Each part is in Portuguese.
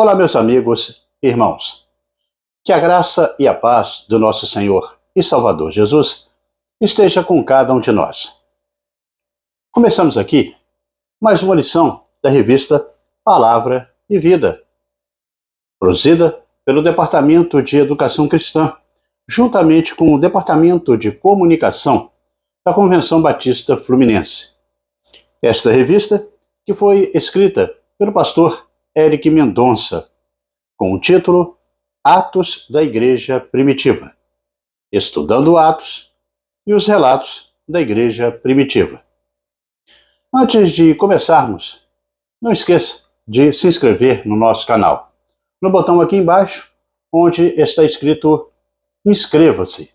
Olá, meus amigos e irmãos. Que a graça e a paz do nosso Senhor e Salvador Jesus esteja com cada um de nós. Começamos aqui mais uma lição da revista Palavra e Vida, produzida pelo Departamento de Educação Cristã, juntamente com o Departamento de Comunicação da Convenção Batista Fluminense. Esta revista, que foi escrita pelo pastor Eric Mendonça, com o título Atos da Igreja Primitiva, estudando Atos e os relatos da Igreja Primitiva. Antes de começarmos, não esqueça de se inscrever no nosso canal, no botão aqui embaixo, onde está escrito Inscreva-se.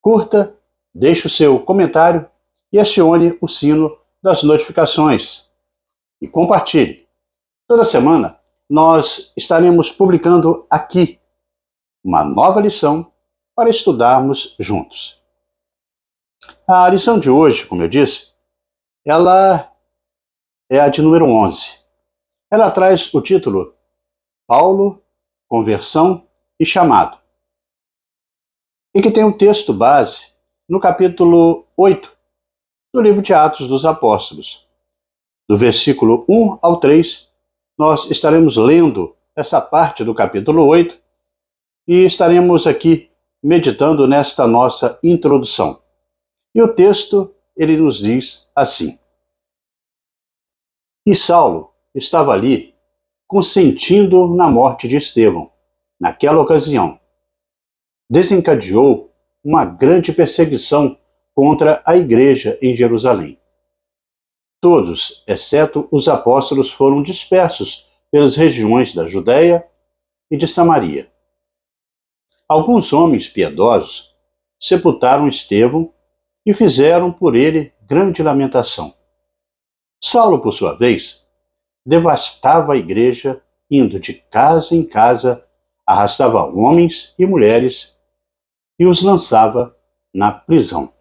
Curta, deixe o seu comentário e acione o sino das notificações. E compartilhe. Toda semana nós estaremos publicando aqui uma nova lição para estudarmos juntos. A lição de hoje, como eu disse, ela é a de número 11. Ela traz o título Paulo, Conversão e Chamado. E que tem um texto base no capítulo 8 do livro de Atos dos Apóstolos. Do versículo 1 ao 3, nós estaremos lendo essa parte do capítulo 8 e estaremos aqui meditando nesta nossa introdução. E o texto, ele nos diz assim: E Saulo estava ali, consentindo na morte de Estevão. Naquela ocasião, desencadeou uma grande perseguição contra a igreja em Jerusalém. Todos, exceto os apóstolos, foram dispersos pelas regiões da Judéia e de Samaria. Alguns homens piedosos sepultaram Estevão e fizeram por ele grande lamentação. Saulo, por sua vez, devastava a igreja, indo de casa em casa, arrastava homens e mulheres e os lançava na prisão.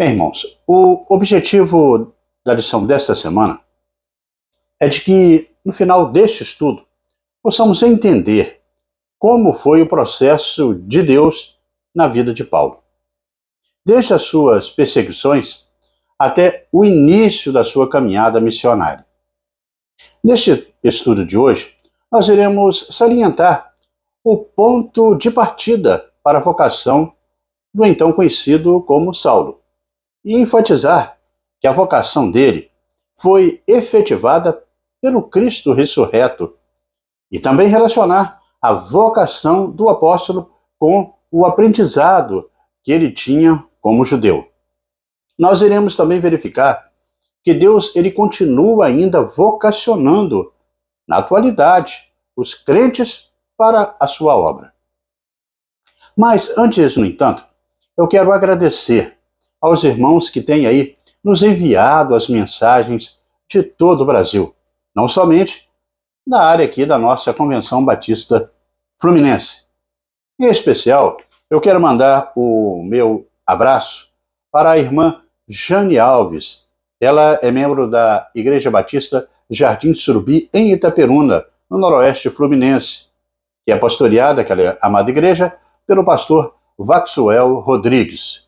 Bem, irmãos, o objetivo da lição desta semana é de que, no final deste estudo, possamos entender como foi o processo de Deus na vida de Paulo. Desde as suas perseguições até o início da sua caminhada missionária. Neste estudo de hoje, nós iremos salientar o ponto de partida para a vocação do então conhecido como Saulo, e enfatizar que a vocação dele foi efetivada pelo Cristo ressurreto, e também relacionar a vocação do apóstolo com o aprendizado que ele tinha como judeu. Nós iremos também verificar que Deus ele continua ainda vocacionando, na atualidade, os crentes para a sua obra. Mas antes, no entanto, eu quero agradecer aos irmãos que têm aí nos enviado as mensagens de todo o Brasil, não somente da área aqui da nossa Convenção Batista Fluminense. Em especial, eu quero mandar o meu abraço para a irmã Jane Alves. Ela é membro da Igreja Batista Jardim Surubi, em Itaperuna, no noroeste fluminense, que é pastoreada, aquela amada igreja, pelo pastor Vaxuel Rodrigues.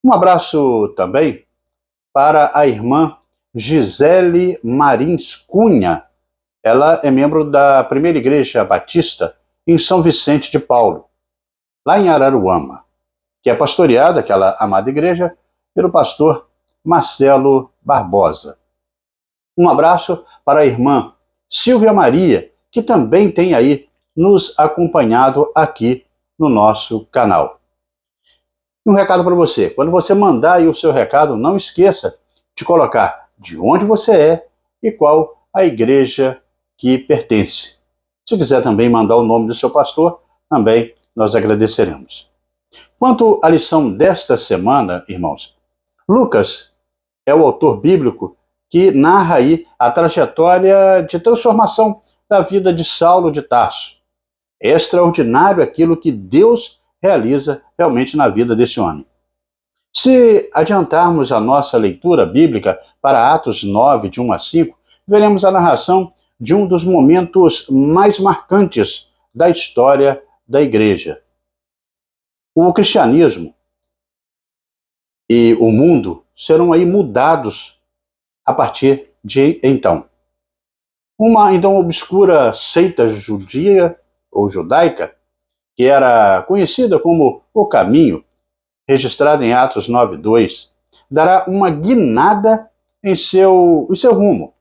Um abraço também para a irmã Gisele Marins Cunha. Ela é membro da Primeira Igreja Batista em São Vicente de Paulo, lá em Araruama, que é pastoreada, aquela amada igreja, pelo pastor Marcelo Barbosa. Um abraço para a irmã Silvia Maria, que também tem aí nos acompanhado aqui no nosso canal. Um recado para você: quando você mandar aí o seu recado, não esqueça de colocar de onde você é e qual a igreja que pertence. Se quiser também mandar o nome do seu pastor, também nós agradeceremos. Quanto à lição desta semana, irmãos, Lucas é o autor bíblico que narra aí a trajetória de transformação da vida de Saulo de Tarso. É extraordinário aquilo que Deus realiza realmente na vida desse homem. Se adiantarmos a nossa leitura bíblica para Atos 9, de 1 a 5, veremos a narração de um dos momentos mais marcantes da história da igreja. O cristianismo e o mundo serão aí mudados a partir de então. Uma então obscura seita judia ou judaica, que era conhecida como o Caminho, registrada em Atos 9:2, dará uma guinada em seu rumo.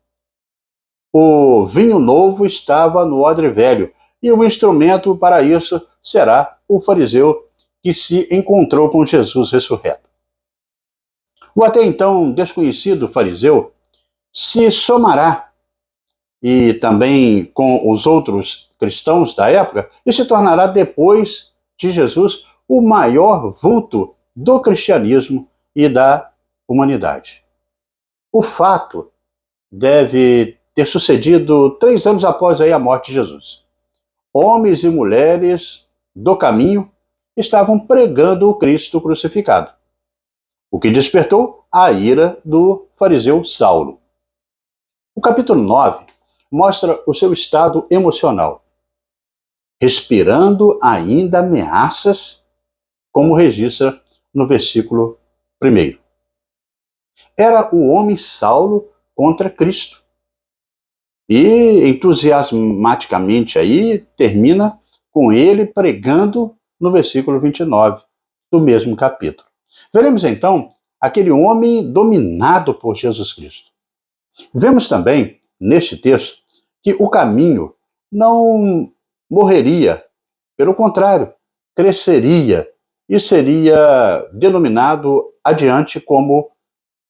O vinho novo estava no odre velho, e o instrumento para isso será o fariseu que se encontrou com Jesus ressurreto. O até então desconhecido fariseu se somará e também com os outros cristãos da época e se tornará depois de Jesus o maior vulto do cristianismo e da humanidade. O fato deve ter sucedido 3 anos após a morte de Jesus. Homens e mulheres do caminho estavam pregando o Cristo crucificado, o que despertou a ira do fariseu Saulo. O capítulo 9 mostra o seu estado emocional, respirando ainda ameaças, como registra no versículo 1. Era o homem Saulo contra Cristo. E entusiasmaticamente aí termina com ele pregando no versículo 29 do mesmo capítulo. Veremos então aquele homem dominado por Jesus Cristo. Vemos também neste texto que o caminho não morreria, pelo contrário, cresceria e seria denominado adiante como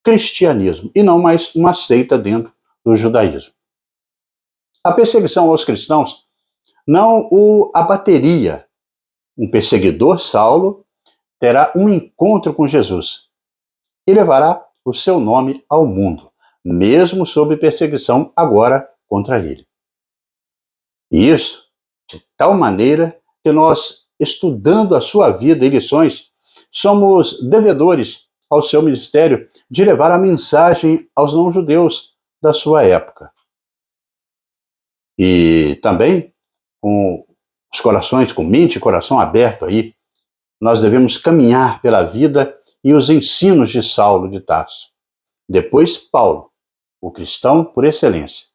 cristianismo e não mais uma seita dentro do judaísmo. A perseguição aos cristãos não o abateria. Um perseguidor, Saulo, terá um encontro com Jesus e levará o seu nome ao mundo, mesmo sob perseguição agora contra ele. E isso de tal maneira que nós, estudando a sua vida e lições, somos devedores ao seu ministério de levar a mensagem aos não-judeus da sua época. E também, com os corações, com mente e coração aberto aí, nós devemos caminhar pela vida e os ensinos de Saulo de Tarso. Depois, Paulo, o cristão por excelência.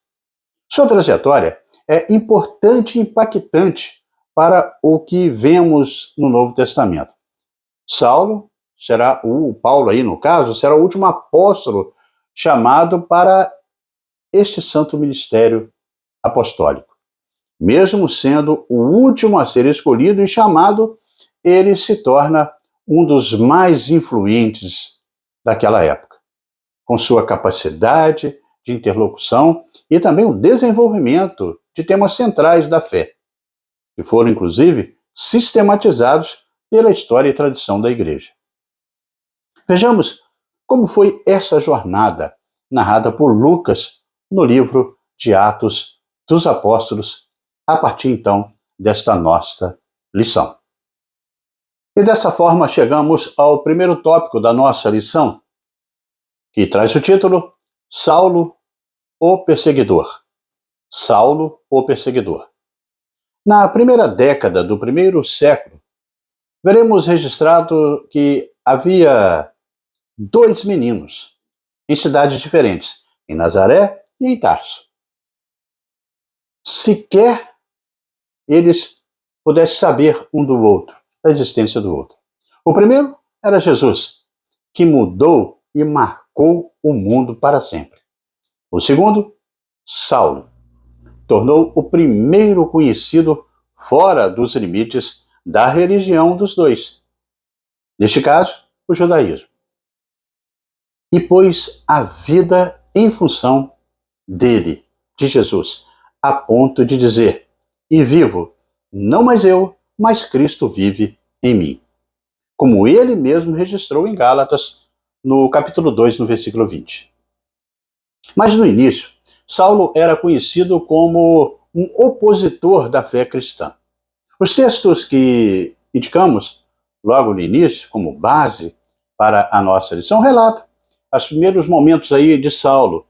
Sua trajetória é importante e impactante para o que vemos no Novo Testamento. Paulo aí no caso, será o último apóstolo chamado para este santo ministério apostólico. Mesmo sendo o último a ser escolhido e chamado, ele se torna um dos mais influentes daquela época, com sua capacidade de interlocução e também o desenvolvimento de temas centrais da fé, que foram, inclusive, sistematizados pela história e tradição da Igreja. Vejamos como foi essa jornada narrada por Lucas no livro de Atos dos Apóstolos, a partir então desta nossa lição. E dessa forma chegamos ao primeiro tópico da nossa lição, que traz o título Saulo, o Perseguidor. Saulo, o Perseguidor. Na primeira década do primeiro século, veremos registrado que havia 2 meninos em cidades diferentes, em Nazaré e em Tarso. Sequer eles pudessem saber um do outro, da existência do outro. O primeiro era Jesus, que mudou e marcou o mundo para sempre. O segundo, Saulo, tornou o primeiro conhecido fora dos limites da religião dos dois. Neste caso, o judaísmo. E pôs a vida em função dele, de Jesus, a ponto de dizer: e vivo, não mais eu, mas Cristo vive em mim. Como ele mesmo registrou em Gálatas, no capítulo 2, no versículo 20. Mas no início, Saulo era conhecido como um opositor da fé cristã. Os textos que indicamos logo no início, como base para a nossa lição, relatam os primeiros momentos aí de Saulo,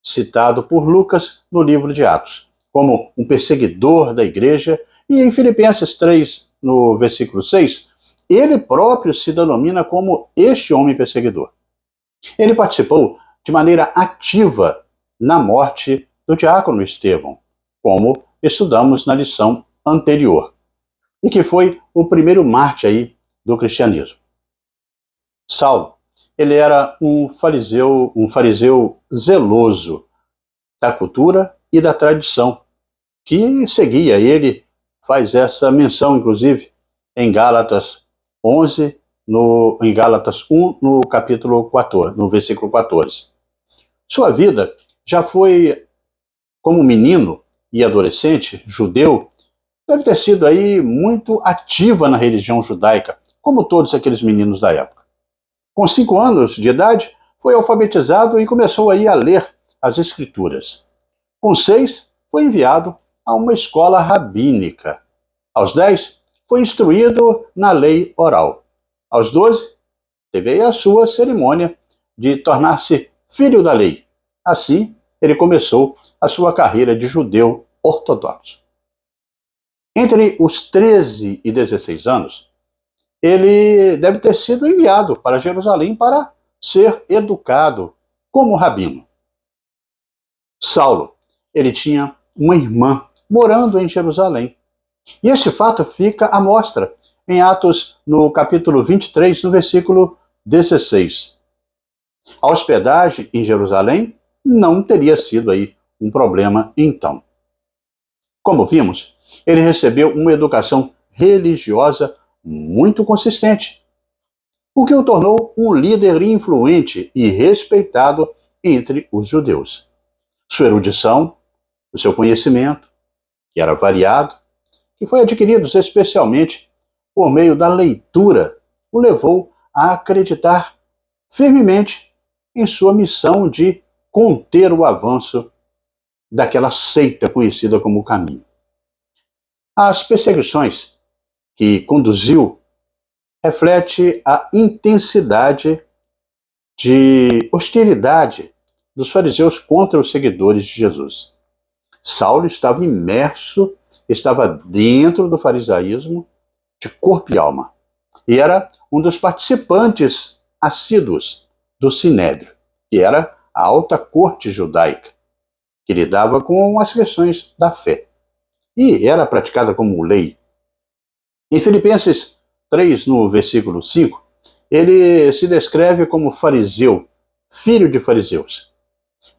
citado por Lucas no livro de Atos, como um perseguidor da igreja, e em Filipenses 3, no versículo 6, ele próprio se denomina como este homem perseguidor. Ele participou de maneira ativa na morte do diácono Estevão, como estudamos na lição anterior, e que foi o primeiro mártir aí do cristianismo. Saulo, ele era um fariseu zeloso da cultura e da tradição, que seguia. Ele faz essa menção, inclusive, em Gálatas 11, em Gálatas 1, no capítulo 14, no versículo 14. Sua vida já foi, como menino e adolescente judeu, deve ter sido aí muito ativa na religião judaica, como todos aqueles meninos da época. Com 5 anos de idade, foi alfabetizado e começou aí a ler as escrituras. Com 6, foi enviado a uma escola rabínica. Aos 10, foi instruído na lei oral. Aos 12, teve aí a sua cerimônia de tornar-se filho da lei. Assim, ele começou a sua carreira de judeu ortodoxo. Entre os 13 e 16 anos, ele deve ter sido enviado para Jerusalém para ser educado como rabino. Saulo, ele tinha uma irmã morando em Jerusalém. E esse fato fica à mostra em Atos, no capítulo 23, no versículo 16. A hospedagem em Jerusalém não teria sido aí um problema então. Como vimos, ele recebeu uma educação religiosa muito consistente, o que o tornou um líder influente e respeitado entre os judeus. Sua erudição, o seu conhecimento, que era variado, que foi adquirido especialmente por meio da leitura, o levou a acreditar firmemente em sua missão de conter o avanço daquela seita conhecida como o Caminho. As perseguições que conduziu reflete a intensidade de hostilidade dos fariseus contra os seguidores de Jesus. Saulo estava imerso, estava dentro do farisaísmo de corpo e alma, e era um dos participantes assíduos do Sinédrio, que era a alta corte judaica, que lidava com as questões da fé, e era praticada como lei. Em Filipenses 3, no versículo 5, ele se descreve como fariseu, filho de fariseus,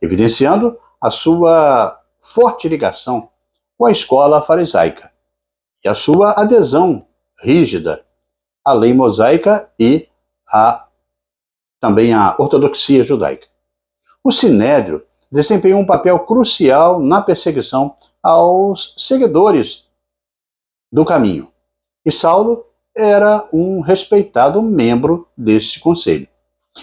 evidenciando a sua forte ligação com a escola farisaica e a sua adesão rígida à lei mosaica e também à ortodoxia judaica. O Sinédrio desempenhou um papel crucial na perseguição aos seguidores do Caminho, e Saulo era um respeitado membro desse conselho.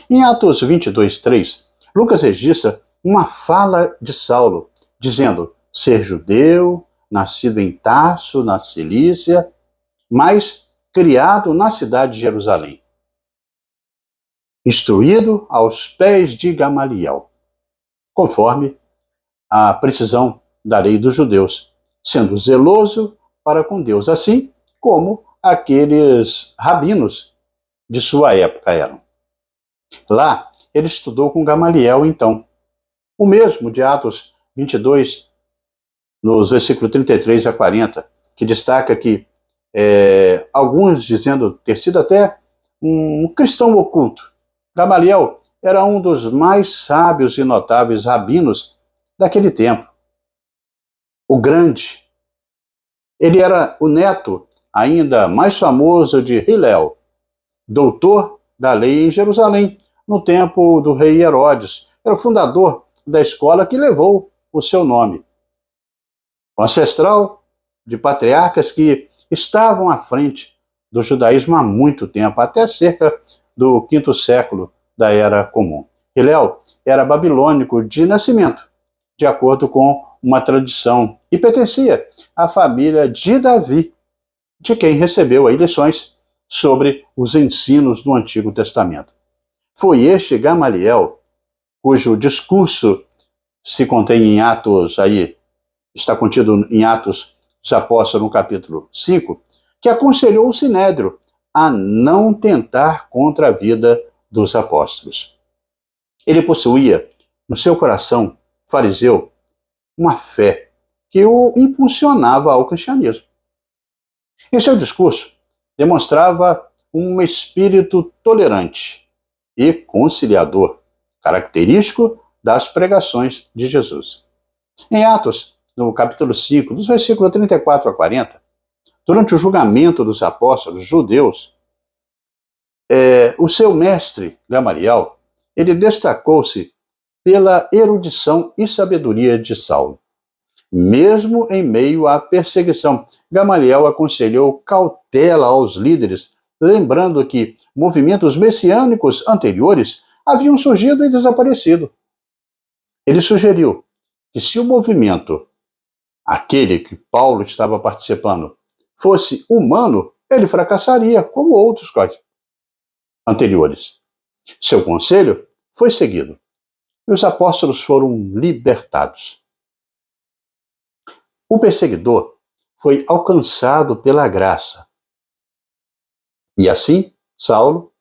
Em Atos 22, 3, Lucas registra uma fala de Saulo, dizendo ser judeu, nascido em Tarso, na Cilícia, mas criado na cidade de Jerusalém, instruído aos pés de Gamaliel, conforme a precisão da lei dos judeus, sendo zeloso para com Deus, assim como aqueles rabinos de sua época eram. Lá, ele estudou com Gamaliel, então, o mesmo de Atos 22, nos versículos 33 a 40, que destaca que alguns dizendo ter sido até um cristão oculto. Gamaliel era um dos mais sábios e notáveis rabinos daquele tempo. O grande. Ele era o neto ainda mais famoso de Hillel, doutor da lei em Jerusalém, no tempo do rei Herodes. Era o fundador da escola que levou o seu nome. O ancestral de patriarcas que estavam à frente do judaísmo há muito tempo, até cerca do 5º século da Era Comum. Hillel era babilônico de nascimento, de acordo com uma tradição, e pertencia à família de Davi, de quem recebeu aí lições sobre os ensinos do Antigo Testamento. Foi este Gamaliel, cujo discurso se contém em Atos, aí está contido em Atos dos Apóstolos, no capítulo 5, que aconselhou o Sinédrio a não tentar contra a vida dos apóstolos. Ele possuía no seu coração fariseu uma fé que o impulsionava ao cristianismo. Em seu discurso, demonstrava um espírito tolerante e conciliador, característico das pregações de Jesus. Em Atos, no capítulo 5, dos versículos 34 a 40, durante o julgamento dos apóstolos judeus, o seu mestre, Gamaliel, ele destacou-se pela erudição e sabedoria de Saulo. Mesmo em meio à perseguição, Gamaliel aconselhou cautela aos líderes, lembrando que movimentos messiânicos anteriores haviam surgido e desaparecido. Ele sugeriu que se o movimento, aquele que Paulo estava participando, fosse humano, ele fracassaria, como outros anteriores. Seu conselho foi seguido e os apóstolos foram libertados. O perseguidor foi alcançado pela graça. E assim, Saulo,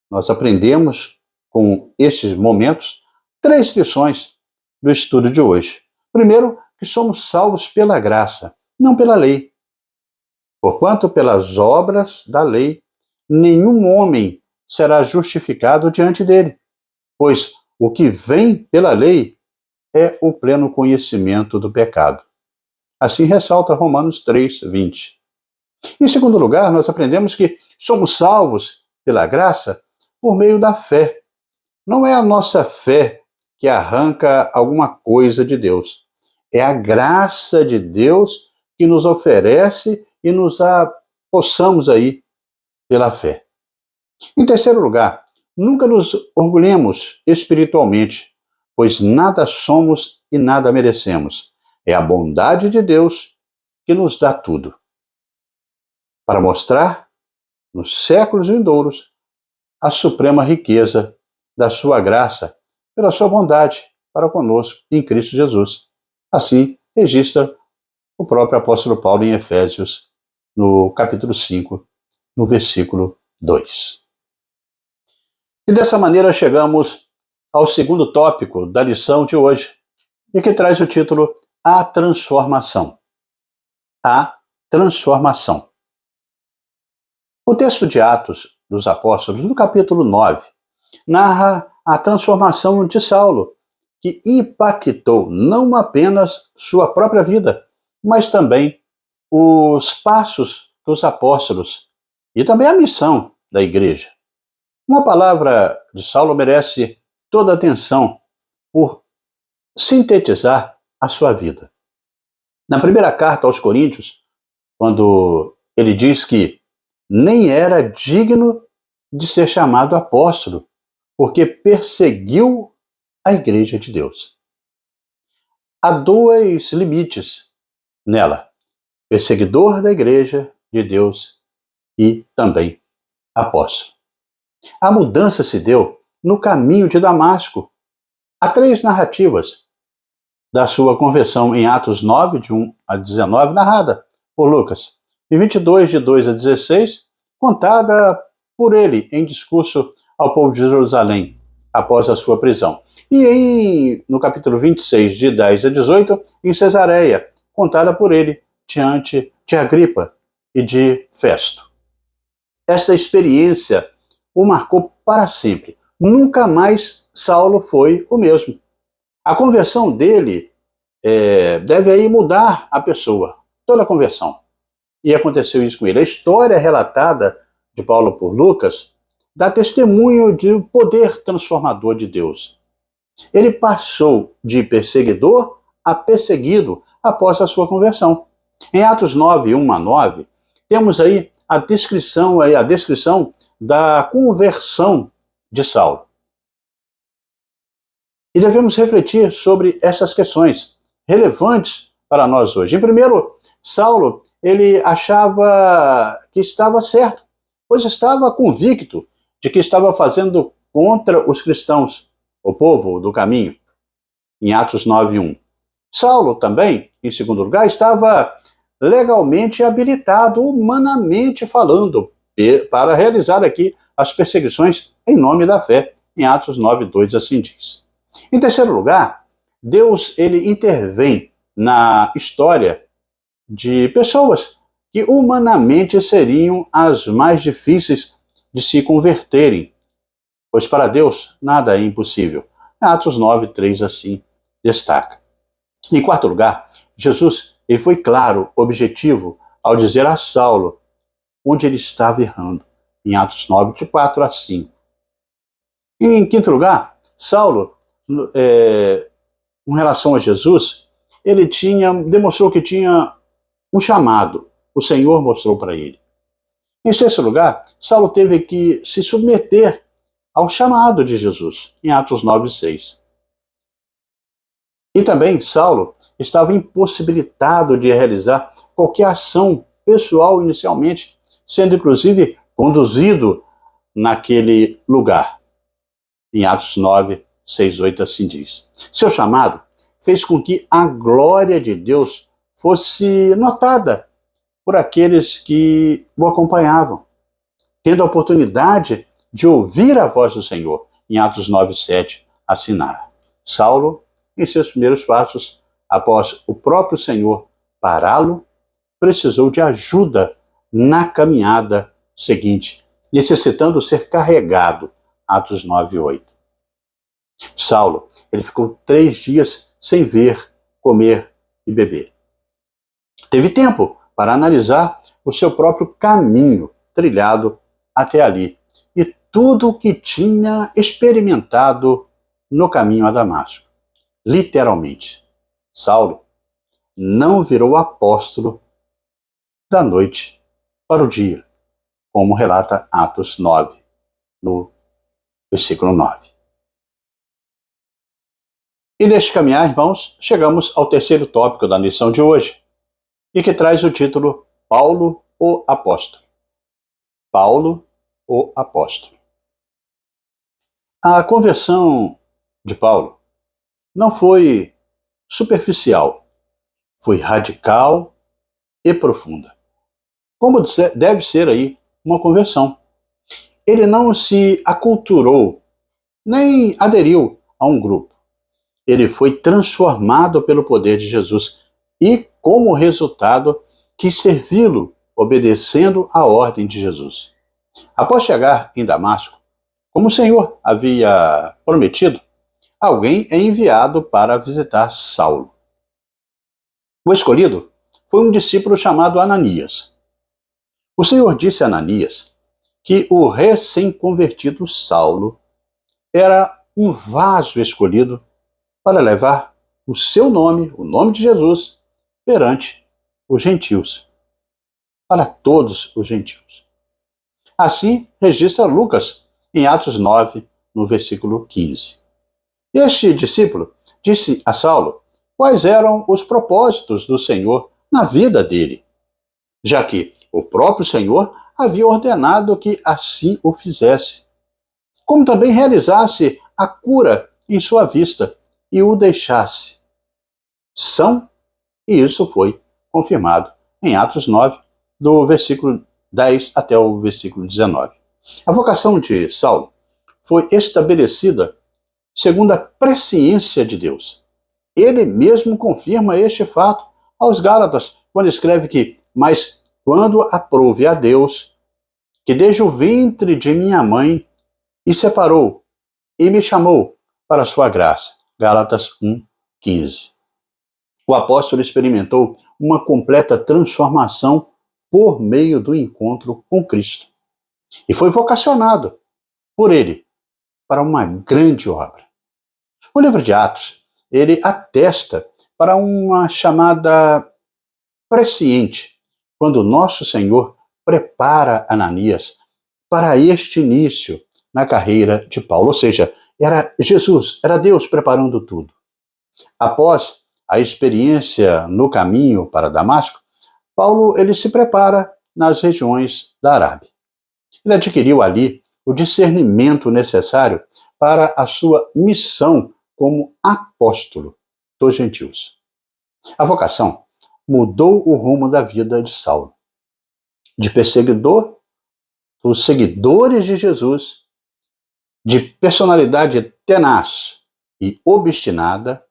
nós aprendemos com esses momentos 3 lições do estudo de hoje. Primeiro, que somos salvos pela graça, não pela lei. Porquanto pelas obras da lei, nenhum homem será justificado diante dele, pois o que vem pela lei é o pleno conhecimento do pecado. Assim ressalta Romanos 3, 20. Em segundo lugar, nós aprendemos que somos salvos pela graça por meio da fé. Não é a nossa fé que arranca alguma coisa de Deus. É a graça de Deus que nos oferece e nos possamos aí pela fé. Em terceiro lugar, nunca nos orgulhemos espiritualmente, pois nada somos e nada merecemos. É a bondade de Deus que nos dá tudo, para mostrar, nos séculos vindouros, a suprema riqueza da sua graça, pela sua bondade para conosco em Cristo Jesus. Assim, registra o próprio apóstolo Paulo em Efésios, no capítulo 5, no versículo 2. E dessa maneira chegamos ao segundo tópico da lição de hoje, e que traz o título A Transformação. A Transformação. O texto de Atos dos Apóstolos, no capítulo 9, narra a transformação de Saulo, que impactou não apenas sua própria vida, mas também os passos dos apóstolos e também a missão da igreja. Uma palavra de Saulo merece toda a atenção por sintetizar a sua vida. Na primeira carta aos Coríntios, quando ele diz que nem era digno de ser chamado apóstolo, porque perseguiu a igreja de Deus. Há 2 limites nela: perseguidor da igreja de Deus e também apóstolo. A mudança se deu no caminho de Damasco. Há 3 narrativas da sua conversão em Atos 9, de 1 a 19, narrada por Lucas, e 22, de 2 a 16, contada por ele em discurso ao povo de Jerusalém, após a sua prisão. E no capítulo 26, de 10 a 18, em Cesareia, contada por ele diante de Agripa e de Festo. Esta experiência o marcou para sempre. Nunca mais Saulo foi o mesmo. A conversão dele deve aí mudar a pessoa, toda a conversão. E aconteceu isso com ele. A história relatada de Paulo por Lucas dá testemunho de poder transformador de Deus. Ele passou de perseguidor a perseguido após a sua conversão. Em Atos 9, 1 a 9, temos aí a descrição da conversão de Saulo. E devemos refletir sobre essas questões relevantes para nós hoje. Em primeiro, Saulo, ele achava que estava certo, pois estava convicto de que estava fazendo contra os cristãos, o povo do caminho. em Atos 9:1. Saulo também, em segundo lugar, estava legalmente habilitado, humanamente falando, para realizar aqui as perseguições em nome da fé, em Atos 9:2 assim diz. Em terceiro lugar, Deus ele intervém na história de pessoas que humanamente seriam as mais difíceis de se converterem, pois para Deus nada é impossível. Atos 9:3 assim destaca. Em quarto lugar, Jesus ele foi claro, objetivo, ao dizer a Saulo onde ele estava errando, em Atos 9, de 4 a 5. E em quinto lugar, Saulo, com relação a Jesus, ele demonstrou que tinha um chamado, o Senhor mostrou para ele. Em sexto lugar, Saulo teve que se submeter ao chamado de Jesus, em Atos 9:6. E também Saulo estava impossibilitado de realizar qualquer ação pessoal inicialmente, sendo inclusive conduzido naquele lugar. Em Atos 9:6-8 assim diz. Seu chamado fez com que a glória de Deus fosse notada por aqueles que o acompanhavam, tendo a oportunidade de ouvir a voz do Senhor, em Atos 9:7 assinar. Saulo, em seus primeiros passos, após o próprio Senhor pará-lo, precisou de ajuda na caminhada seguinte, necessitando ser carregado, Atos 9:8. Saulo, ele ficou 3 dias sem ver, comer e beber. Teve tempo para analisar o seu próprio caminho trilhado até ali e tudo o que tinha experimentado no caminho a Damasco. Literalmente, Saulo não virou apóstolo da noite para o dia, como relata Atos 9, no versículo 9. E neste caminhar, irmãos, chegamos ao terceiro tópico da lição de hoje, e que traz o título Paulo, o Apóstolo. Paulo, o Apóstolo. A conversão de Paulo não foi superficial, foi radical e profunda. Como deve ser aí uma conversão. Ele não se aculturou, nem aderiu a um grupo. Ele foi transformado pelo poder de Jesus e, como resultado, quis servi-lo, obedecendo à ordem de Jesus. Após chegar em Damasco, como o Senhor havia prometido, alguém é enviado para visitar Saulo. O escolhido foi um discípulo chamado Ananias. O Senhor disse a Ananias que o recém-convertido Saulo era um vaso escolhido para levar o seu nome, o nome de Jesus, perante os gentios, para todos os gentios. Assim registra Lucas em Atos 9, no versículo 15. Este discípulo disse a Saulo quais eram os propósitos do Senhor na vida dele, já que o próprio Senhor havia ordenado que assim o fizesse, como também realizasse a cura em sua vista e o deixasse são, e isso foi confirmado em Atos 9, do versículo 10 até o versículo 19. A vocação de Saulo foi estabelecida segundo a presciência de Deus. Ele mesmo confirma este fato aos Gálatas, quando escreve que, mas quando aprouve a Deus, que desde o ventre de minha mãe e separou e me chamou para a sua graça. Gálatas 1:15. O apóstolo experimentou uma completa transformação por meio do encontro com Cristo. E foi vocacionado por ele para uma grande obra. O livro de Atos, ele atesta para uma chamada presciente, quando o nosso Senhor prepara Ananias para este início na carreira de Paulo. Ou seja, era Jesus, era Deus preparando tudo. Após a experiência no caminho para Damasco, Paulo ele se prepara nas regiões da Arábia. Ele adquiriu ali o discernimento necessário para a sua missão como apóstolo dos gentios. A vocação mudou o rumo da vida de Saulo. De perseguidor dos seguidores de Jesus, de personalidade tenaz e obstinada,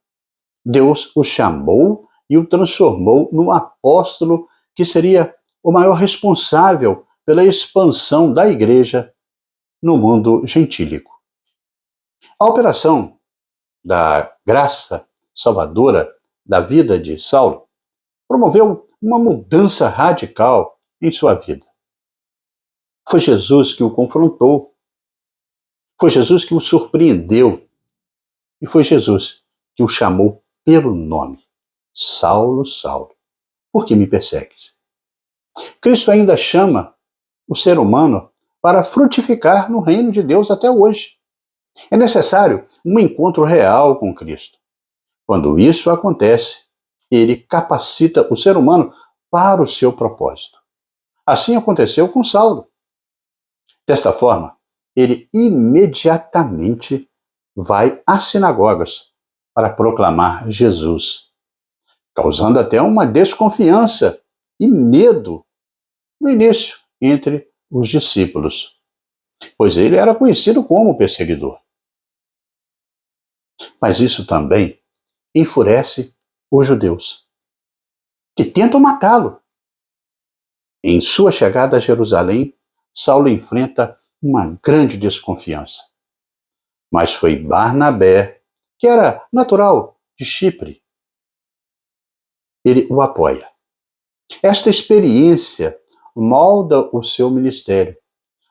Deus o chamou e o transformou no apóstolo que seria o maior responsável pela expansão da igreja no mundo gentílico. A operação da graça salvadora da vida de Saulo promoveu uma mudança radical em sua vida. Foi Jesus que o confrontou, foi Jesus que o surpreendeu e foi Jesus que o chamou pelo nome: Saulo, Saulo, por que me persegues? Cristo ainda chama o ser humano para frutificar no reino de Deus até hoje. É necessário um encontro real com Cristo. Quando isso acontece, ele capacita o ser humano para o seu propósito. Assim aconteceu com Saulo. Desta forma, ele imediatamente vai às sinagogas para proclamar Jesus, causando até uma desconfiança e medo no início entre os discípulos, pois ele era conhecido como perseguidor. Mas isso também enfurece os judeus, que tentam matá-lo. Em sua chegada a Jerusalém, Saulo enfrenta uma grande desconfiança. Mas foi Barnabé, que era natural de Chipre. Ele o apoia. Esta experiência molda o seu ministério.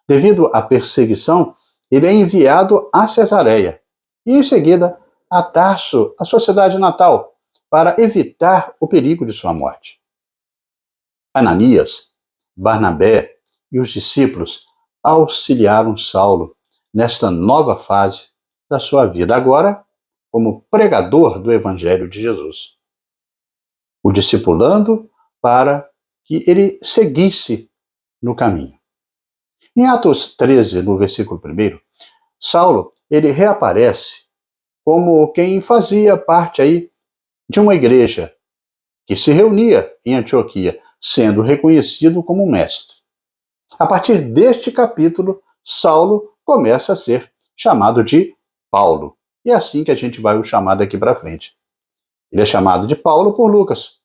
Devido à perseguição, ele é enviado a Cesareia e, em seguida, a Tarso, a sua cidade natal, para evitar o perigo de sua morte. Ananias, Barnabé e os discípulos auxiliaram Saulo nesta nova fase da sua vida, agora como pregador do Evangelho de Jesus, o discipulando para que ele seguisse no caminho. Em Atos 13, no versículo 1, Saulo ele reaparece como quem fazia parte aí de uma igreja que se reunia em Antioquia, sendo reconhecido como mestre. A partir deste capítulo, Saulo começa a ser chamado de Paulo. E é assim que a gente vai o chamar daqui para frente. Ele é chamado de Paulo por Lucas.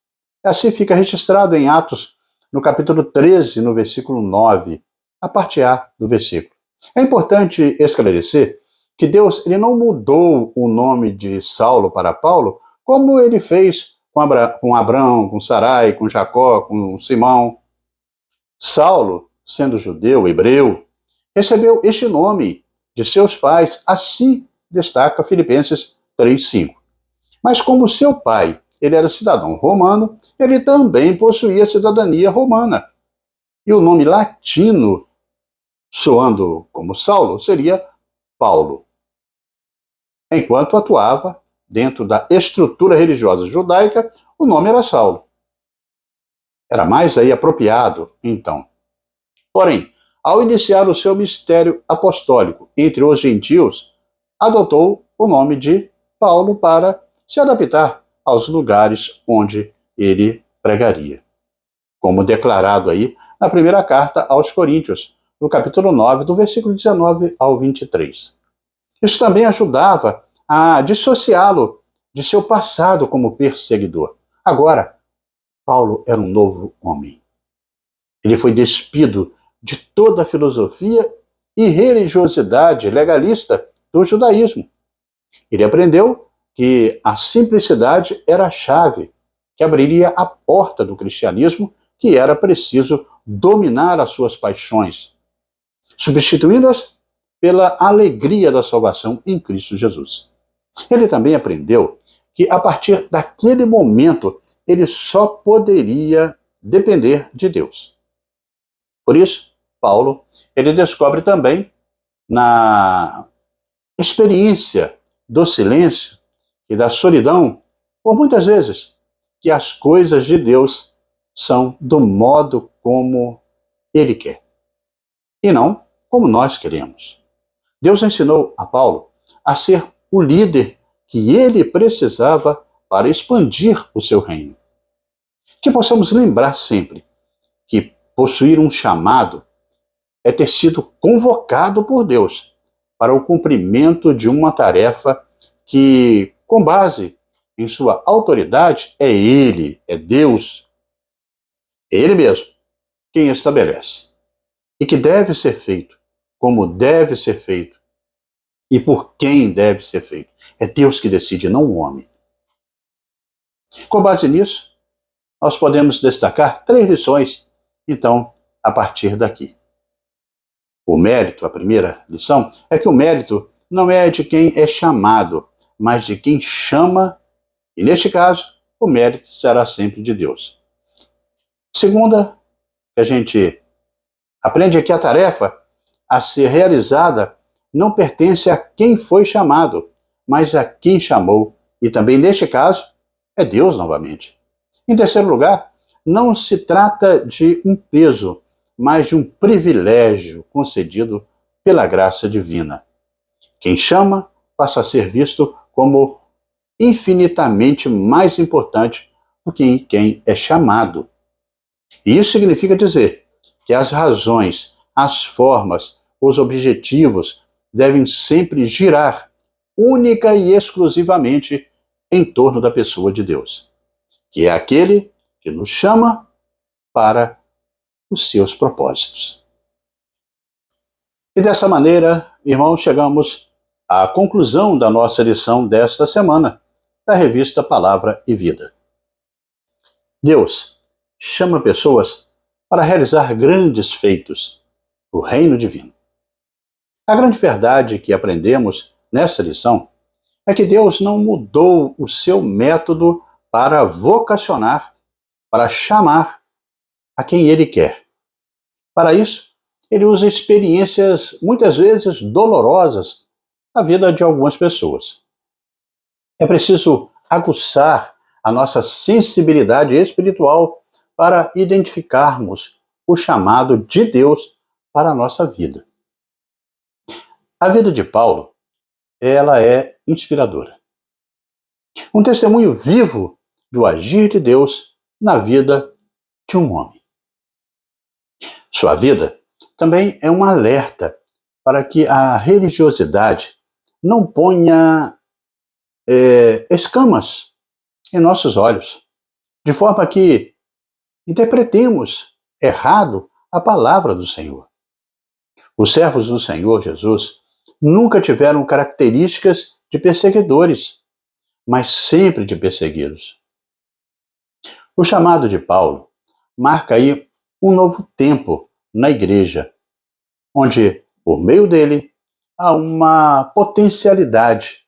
E assim fica registrado em Atos, no capítulo 13, no versículo 9, a parte A do versículo. É importante esclarecer que Deus ele não mudou o nome de Saulo para Paulo, como ele fez com Abraão, com Sarai, com Jacó, com Simão. Saulo, sendo judeu, hebreu, recebeu este nome de seus pais, assim destaca Filipenses 3:5. Mas como seu pai ele era cidadão romano, ele também possuía cidadania romana. E o nome latino, soando como Saulo, seria Paulo. Enquanto atuava dentro da estrutura religiosa judaica, o nome era Saulo. Era mais aí apropriado, então. Porém, ao iniciar o seu ministério apostólico entre os gentios, adotou o nome de Paulo para se adaptar aos lugares onde ele pregaria. Como declarado aí na primeira carta aos Coríntios, no capítulo 9, do versículo 19 ao 23. Isso também ajudava a dissociá-lo de seu passado como perseguidor. Agora, Paulo era um novo homem. Ele foi despido de toda a filosofia e religiosidade legalista do judaísmo. Ele aprendeu que a simplicidade era a chave que abriria a porta do cristianismo, que era preciso dominar as suas paixões, substituindo-as pela alegria da salvação em Cristo Jesus. Ele também aprendeu que, a partir daquele momento, ele só poderia depender de Deus. Por isso, Paulo, ele descobre também, na experiência do silêncio e da solidão, por muitas vezes, que as coisas de Deus são do modo como Ele quer, e não como nós queremos. Deus ensinou a Paulo a ser o líder que ele precisava para expandir o seu reino. Que possamos lembrar sempre que possuir um chamado é ter sido convocado por Deus para o cumprimento de uma tarefa que, com base em sua autoridade, é Ele, é Deus, é Ele mesmo quem estabelece. E que deve ser feito, como deve ser feito e por quem deve ser feito. É Deus que decide, não o homem. Com base nisso, nós podemos destacar 3 lições, então, a partir daqui. O mérito, a primeira lição, é que o mérito não é de quem é chamado, mas de quem chama, e neste caso, o mérito será sempre de Deus. Segunda, que a gente aprende que a tarefa a ser realizada não pertence a quem foi chamado, mas a quem chamou, e também neste caso, é Deus novamente. Em terceiro lugar, não se trata de um peso, mas de um privilégio concedido pela graça divina. Quem chama passa a ser visto como infinitamente mais importante do que quem é chamado. E isso significa dizer que as razões, as formas, os objetivos devem sempre girar única e exclusivamente em torno da pessoa de Deus, que é aquele que nos chama para os seus propósitos. E dessa maneira, irmãos, chegamos à conclusão da nossa lição desta semana, da revista Palavra e Vida. Deus chama pessoas para realizar grandes feitos no reino divino. A grande verdade que aprendemos nessa lição é que Deus não mudou o seu método para vocacionar, para chamar a quem Ele quer. Para isso, Ele usa experiências muitas vezes dolorosas na vida de algumas pessoas. É preciso aguçar a nossa sensibilidade espiritual para identificarmos o chamado de Deus para a nossa vida. A vida de Paulo, ela é inspiradora. Um testemunho vivo do agir de Deus na vida de um homem. Sua vida também é um alerta para que a religiosidade não ponha escamas em nossos olhos, de forma que interpretemos errado a palavra do Senhor. Os servos do Senhor Jesus nunca tiveram características de perseguidores, mas sempre de perseguidos. O chamado de Paulo marca aí um novo tempo na igreja, onde, por meio dele, há uma potencialidade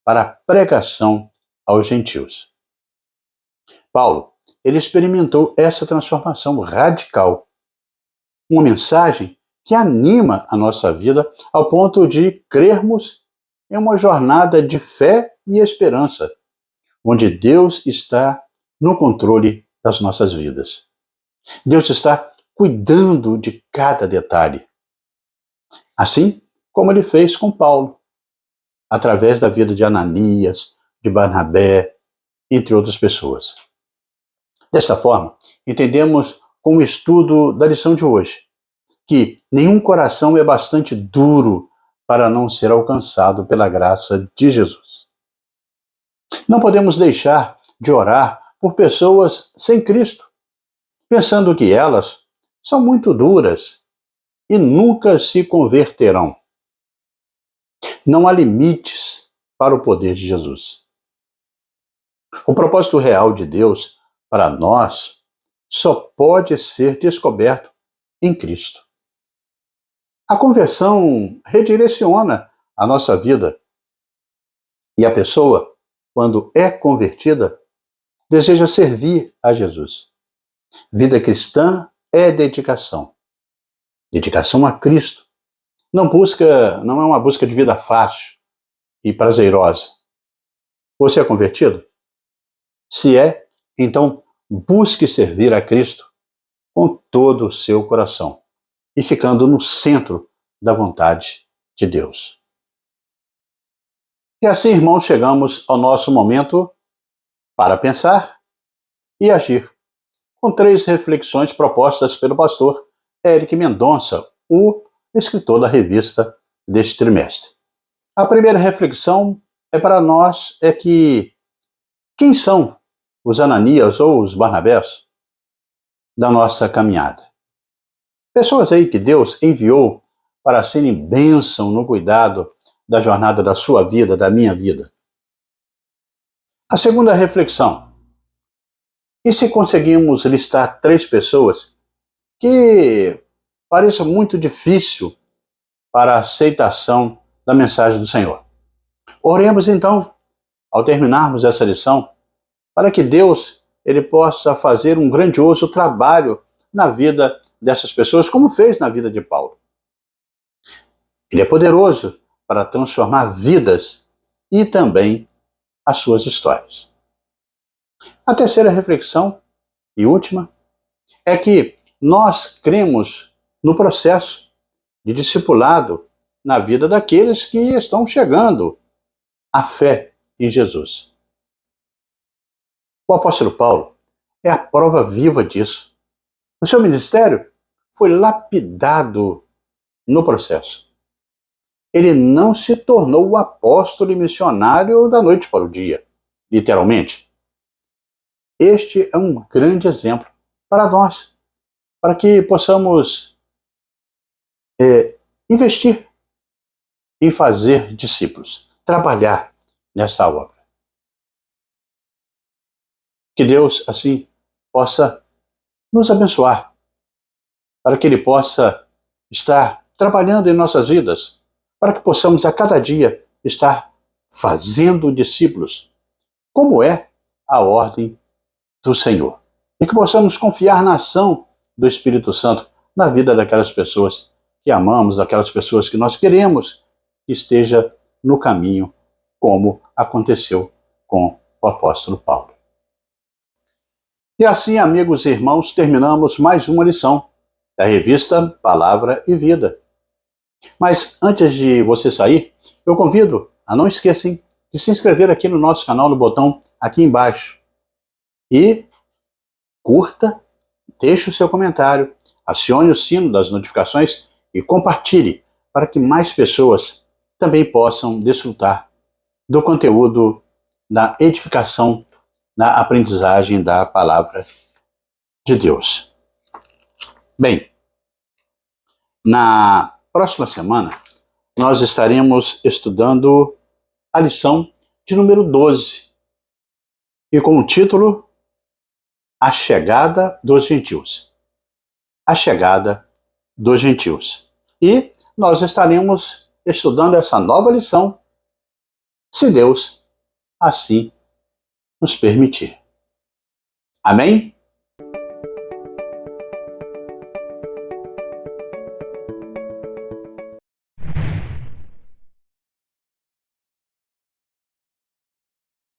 para a pregação aos gentios. Paulo, ele experimentou essa transformação radical, uma mensagem que anima a nossa vida ao ponto de crermos em uma jornada de fé e esperança, onde Deus está no controle das nossas vidas. Deus está cuidando de cada detalhe. Assim como ele fez com Paulo, através da vida de Ananias, de Barnabé, entre outras pessoas. Desta forma, entendemos com o estudo da lição de hoje que nenhum coração é bastante duro para não ser alcançado pela graça de Jesus. Não podemos deixar de orar por pessoas sem Cristo, pensando que elas são muito duras e nunca se converterão. Não há limites para o poder de Jesus. O propósito real de Deus para nós só pode ser descoberto em Cristo. A conversão redireciona a nossa vida e a pessoa, quando é convertida, deseja servir a Jesus. Vida cristã é dedicação. Dedicação a Cristo. Não é uma busca de vida fácil e prazerosa. Você é convertido? Se é, então busque servir a Cristo com todo o seu coração e ficando no centro da vontade de Deus. E assim, irmãos, chegamos ao nosso momento para pensar e agir, com 3 reflexões propostas pelo pastor Eric Mendonça, o escritor da revista deste trimestre. A primeira reflexão para nós é que quem são os Ananias ou os Barnabés da nossa caminhada? Pessoas aí que Deus enviou para serem bênção no cuidado da jornada da sua vida, da minha vida. A segunda reflexão: e se conseguimos listar 3 pessoas que pareçam muito difícil para a aceitação da mensagem do Senhor? Oremos então, ao terminarmos essa lição, para que Deus ele possa fazer um grandioso trabalho na vida dessas pessoas, como fez na vida de Paulo. Ele é poderoso para transformar vidas e também as suas histórias. A terceira reflexão e última é que nós cremos no processo de discipulado na vida daqueles que estão chegando à fé em Jesus. O apóstolo Paulo é a prova viva disso. O seu ministério foi lapidado no processo. Ele não se tornou o apóstolo e missionário da noite para o dia, literalmente. Este é um grande exemplo para nós, para que possamos investir em fazer discípulos, trabalhar nessa obra. Que Deus, assim, possa nos abençoar, para que Ele possa estar trabalhando em nossas vidas, para que possamos a cada dia estar fazendo discípulos, como é a ordem do Senhor. E que possamos confiar na ação do Espírito Santo na vida daquelas pessoas que amamos, daquelas pessoas que nós queremos que esteja no caminho, como aconteceu com o apóstolo Paulo. E assim, amigos e irmãos, terminamos mais uma lição da revista Palavra e Vida. Mas antes de você sair, eu convido a não esqueçam de se inscrever aqui no nosso canal no botão aqui embaixo. E curta, deixe o seu comentário, acione o sino das notificações e compartilhe para que mais pessoas também possam desfrutar do conteúdo da edificação na aprendizagem da palavra de Deus. Bem, na próxima semana nós estaremos estudando a lição de número 12 e com o título A Chegada dos Gentios. A Chegada dos Gentios. E nós estaremos estudando essa nova lição, se Deus assim nos permitir. Amém?